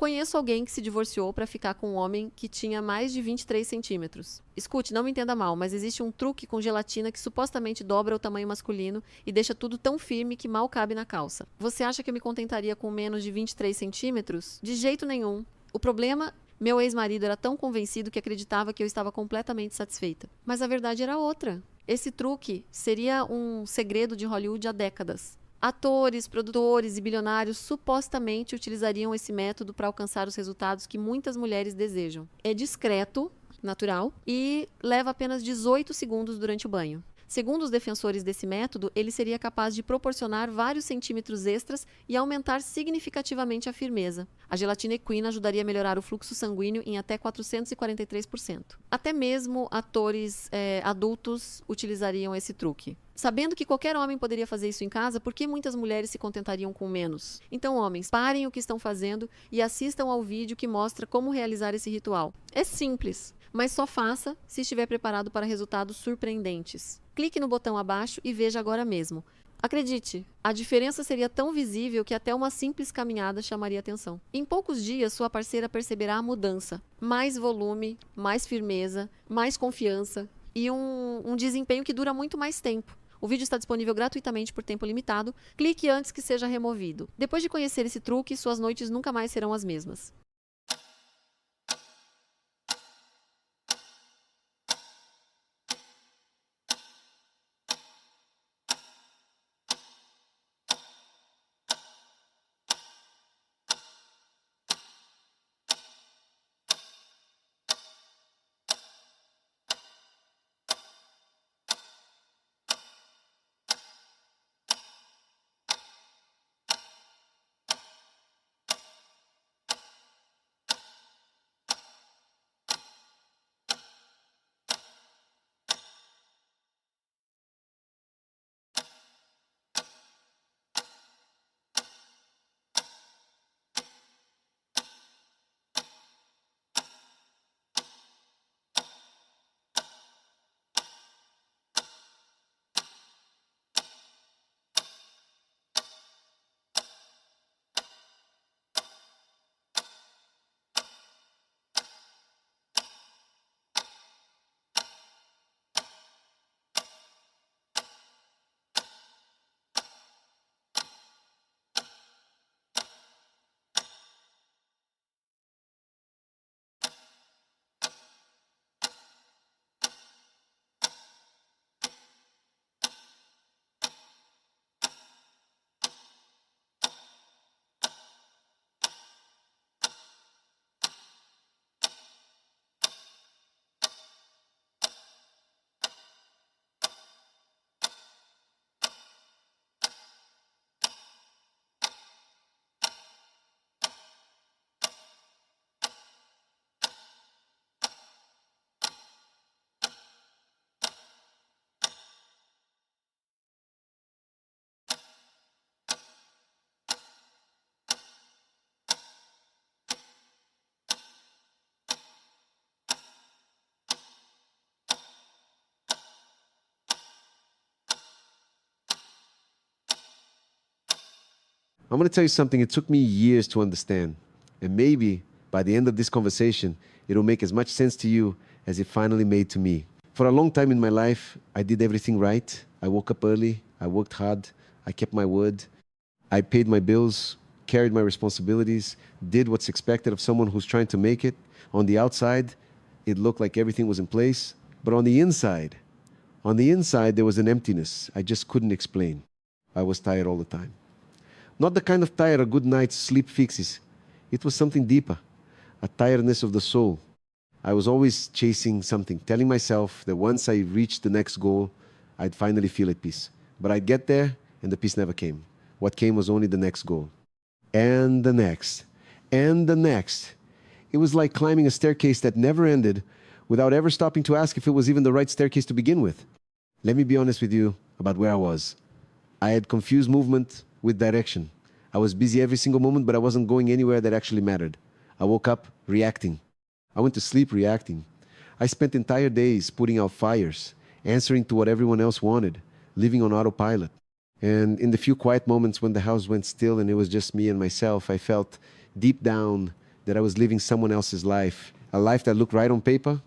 Conheço alguém que se divorciou para ficar com um homem que tinha mais de 23 centímetros. Escute, não me entenda mal, mas existe um truque com gelatina que supostamente dobra o tamanho masculino e deixa tudo tão firme que mal cabe na calça. Você acha que eu me contentaria com menos de 23 centímetros? De jeito nenhum. O problema... Meu ex-marido era tão convencido que acreditava que eu estava completamente satisfeita. Mas a verdade era outra. Esse truque seria um segredo de Hollywood há décadas. Atores, produtores e bilionários supostamente utilizariam esse método para alcançar os resultados que muitas mulheres desejam. É discreto, natural e leva apenas 18 segundos durante o banho. Segundo os defensores desse método, ele seria capaz de proporcionar vários centímetros extras e aumentar significativamente a firmeza. A gelatina equina ajudaria a melhorar o fluxo sanguíneo em até 443%. Até mesmo atores adultos utilizariam esse truque. Sabendo que qualquer homem poderia fazer isso em casa, por que muitas mulheres se contentariam com menos? Então, homens, parem o que estão fazendo e assistam ao vídeo que mostra como realizar esse ritual. É simples, mas só faça se estiver preparado para resultados surpreendentes. Clique no botão abaixo e veja agora mesmo. Acredite, a diferença seria tão visível que até uma simples caminhada chamaria atenção. Em poucos dias, sua parceira perceberá a mudança. Mais volume, mais firmeza, mais confiança e um desempenho que dura muito mais tempo. O vídeo está disponível gratuitamente por tempo limitado. Clique antes que seja removido. Depois de conhecer esse truque, suas noites nunca mais serão as mesmas. I'm going to tell you something it took me years to understand. And maybe by the end of this conversation, it'll make as much sense to you as it finally made to me. For a long time in my life, I did everything right. I woke up early, I worked hard, I kept my word, I paid my bills, carried my responsibilities, did what's expected of someone who's trying to make it. On the outside, it looked like everything was in place. But on the inside, there was an emptiness I just couldn't explain. I was tired all the time. Not the kind of tired a good night's sleep fixes. It was something deeper, a tiredness of the soul. I was always chasing something, telling myself that once I reached the next goal, I'd finally feel at peace. But I'd get there, and the peace never came. What came was only the next goal. And the next. And the next. It was like climbing a staircase that never ended without ever stopping to ask if it was even the right staircase to begin with. Let me be honest with you about where I was. I had confused movement with direction. I was busy every single moment, but I wasn't going anywhere that actually mattered. I woke up reacting. I went to sleep reacting. I spent entire days putting out fires, answering to what everyone else wanted, living on autopilot. And in the few quiet moments when the house went still and it was just me and myself, I felt deep down that I was living someone else's life, a life that looked right on paper,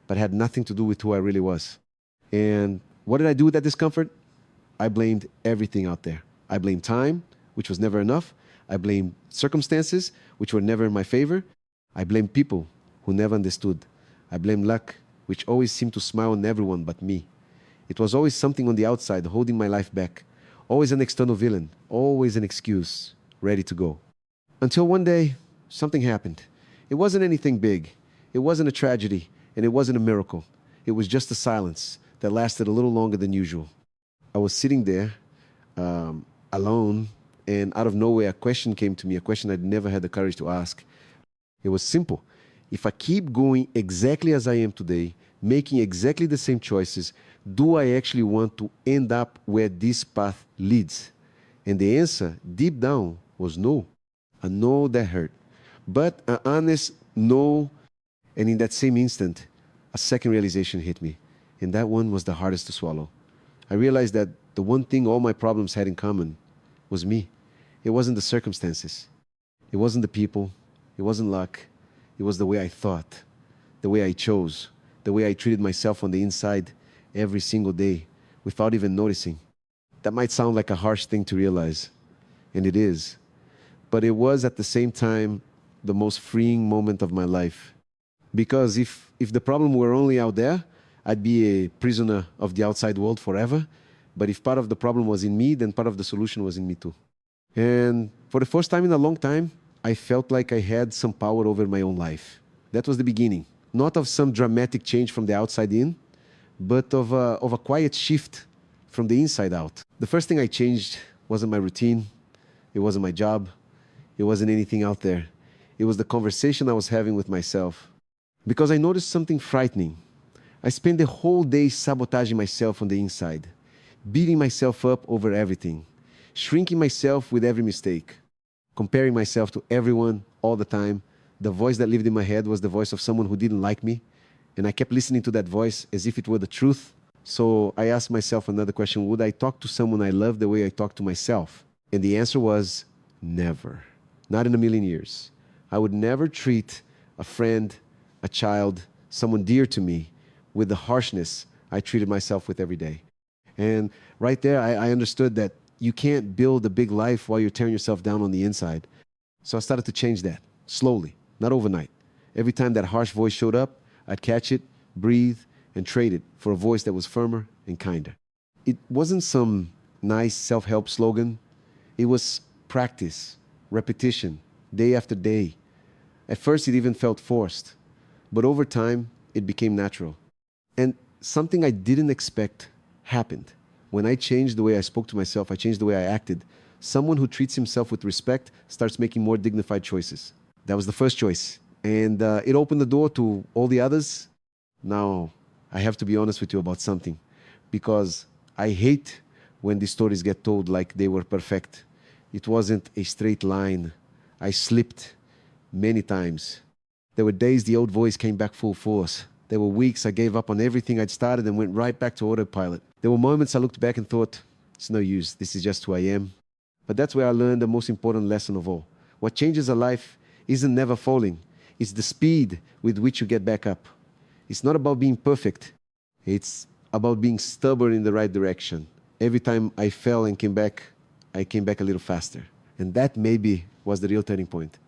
but had nothing to do with who I really was. And what did I do with that discomfort? I blamed everything out there. I blamed time, which was never enough. I blamed circumstances, which were never in my favor. I blamed people who never understood. I blamed luck, which always seemed to smile on everyone but me. It was always something on the outside holding my life back. Always an external villain, always an excuse, ready to go. Until one day, something happened. It wasn't anything big. It wasn't a tragedy, and it wasn't a miracle. It was just a silence that lasted a little longer than usual. I was sitting there, alone, and out of nowhere, a question came to me, a question I'd never had the courage to ask. It was simple. If I keep going exactly as I am today, making exactly the same choices, do I actually want to end up where this path leads? And the answer, deep down, was no. A no that hurt. But an honest no, and in that same instant, a second realization hit me. And that one was the hardest to swallow. I realized that the one thing all my problems had in common was me. It wasn't the circumstances. It wasn't the people. It wasn't luck. It was the way I thought, the way I chose, the way I treated myself on the inside every single day without even noticing. That might sound like a harsh thing to realize, and it is. But it was at the same time the most freeing moment of my life. Because if the problem were only out there, I'd be a prisoner of the outside world forever. But if part of the problem was in me, then part of the solution was in me too. And for the first time in a long time, I felt like I had some power over my own life. That was the beginning. Not of some dramatic change from the outside in, but of a quiet shift from the inside out. The first thing I changed wasn't my routine. It wasn't my job. It wasn't anything out there. It was the conversation I was having with myself. Because I noticed something frightening. I spent the whole day sabotaging myself on the inside, beating myself up over everything, shrinking myself with every mistake, comparing myself to everyone all the time. The voice that lived in my head was the voice of someone who didn't like me, and I kept listening to that voice as if it were the truth. So I asked myself another question: would I talk to someone I love the way I talk to myself? And the answer was never. Not in a million years. I would never treat a friend, a child, someone dear to me with the harshness I treated myself with every day. And right there, I understood that you can't build a big life while you're tearing yourself down on the inside. So I started to change that, slowly, not overnight. Every time that harsh voice showed up, I'd catch it, breathe, and trade it for a voice that was firmer and kinder. It wasn't some nice self-help slogan. It was practice, repetition, day after day. At first, it even felt forced. But over time, it became natural. And something I didn't expect happened. When I changed the way I spoke to myself, I changed the way I acted. Someone who treats himself with respect starts making more dignified choices. That was the first choice. And it opened the door to all the others. Now, I have to be honest with you about something. Because I hate when these stories get told like they were perfect. It wasn't a straight line. I slipped many times. There were days the old voice came back full force. There were weeks I gave up on everything I'd started and went right back to autopilot. There were moments I looked back and thought, it's no use, this is just who I am. But that's where I learned the most important lesson of all. What changes a life isn't never falling. It's the speed with which you get back up. It's not about being perfect. It's about being stubborn in the right direction. Every time I fell and came back, I came back a little faster. And that maybe was the real turning point.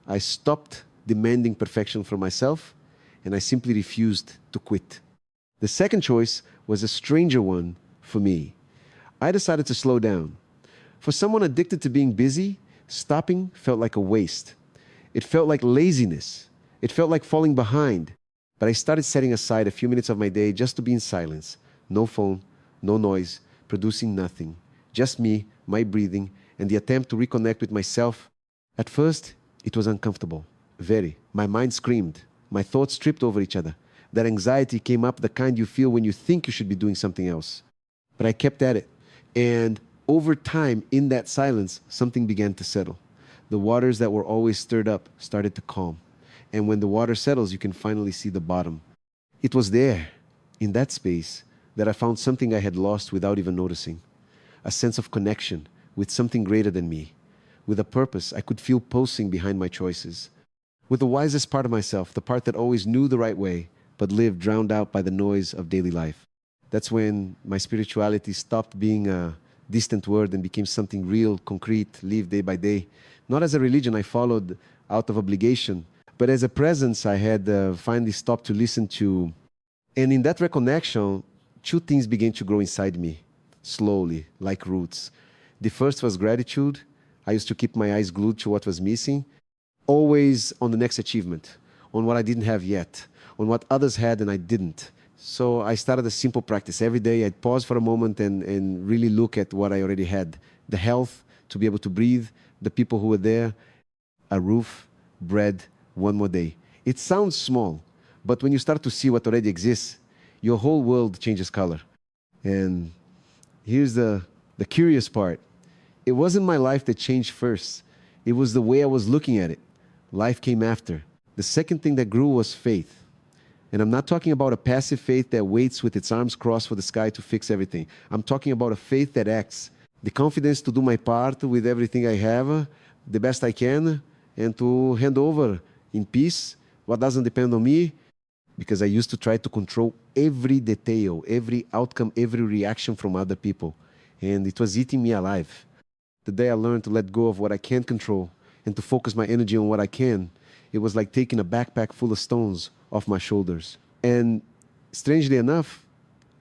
I stopped demanding perfection from myself, and I simply refused to quit. The second choice was a stranger one for me. I decided to slow down. For someone addicted to being busy, stopping felt like a waste. It felt like laziness. It felt like falling behind. But I started setting aside a few minutes of my day just to be in silence. No phone, no noise, producing nothing. Just me, my breathing, and the attempt to reconnect with myself. At first, it was uncomfortable. Very. My mind screamed. My thoughts tripped over each other. That anxiety came up, the kind you feel when you think you should be doing something else. But I kept at it. And over time, in that silence, something began to settle. The waters that were always stirred up started to calm. And when the water settles, you can finally see the bottom. It was there, in that space, that I found something I had lost without even noticing. A sense of connection with something greater than me. With a purpose I could feel pulsing behind my choices. with the wisest part of myself, the part that always knew the right way, but lived drowned out by the noise of daily life. That's when my spirituality stopped being a distant word and became something real, concrete, lived day by day. Not as a religion I followed out of obligation, but as a presence I had finally stopped to listen to. And in that reconnection, two things began to grow inside me, slowly, like roots. The first was gratitude. I used to keep my eyes glued to what was missing, always on the next achievement, on what I didn't have yet, on what others had and I didn't. So I started a simple practice. Every day I'd pause for a moment and really look at what I already had. The health, to be able to breathe, the people who were there, a roof, bread, one more day. It sounds small, but when you start to see what already exists, your whole world changes color. And here's the curious part. It wasn't my life that changed first. It was the way I was looking at it. Life came after. The second thing that grew was faith. And I'm not talking about a passive faith that waits with its arms crossed for the sky to fix everything. I'm talking about a faith that acts. The confidence to do my part with everything I have, the best I can, and to hand over in peace what doesn't depend on me, because I used to try to control every detail, every outcome, every reaction from other people. And it was eating me alive. The day I learned to let go of what I can't control and to focus my energy on what I can, it was like taking a backpack full of stones off my shoulders. And strangely enough,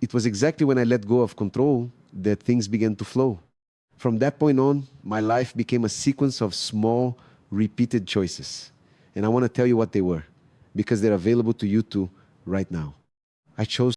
it was exactly when I let go of control that things began to flow. From that point on, my life became a sequence of small, repeated choices. And I want to tell you what they were, because they're available to you too right now. I chose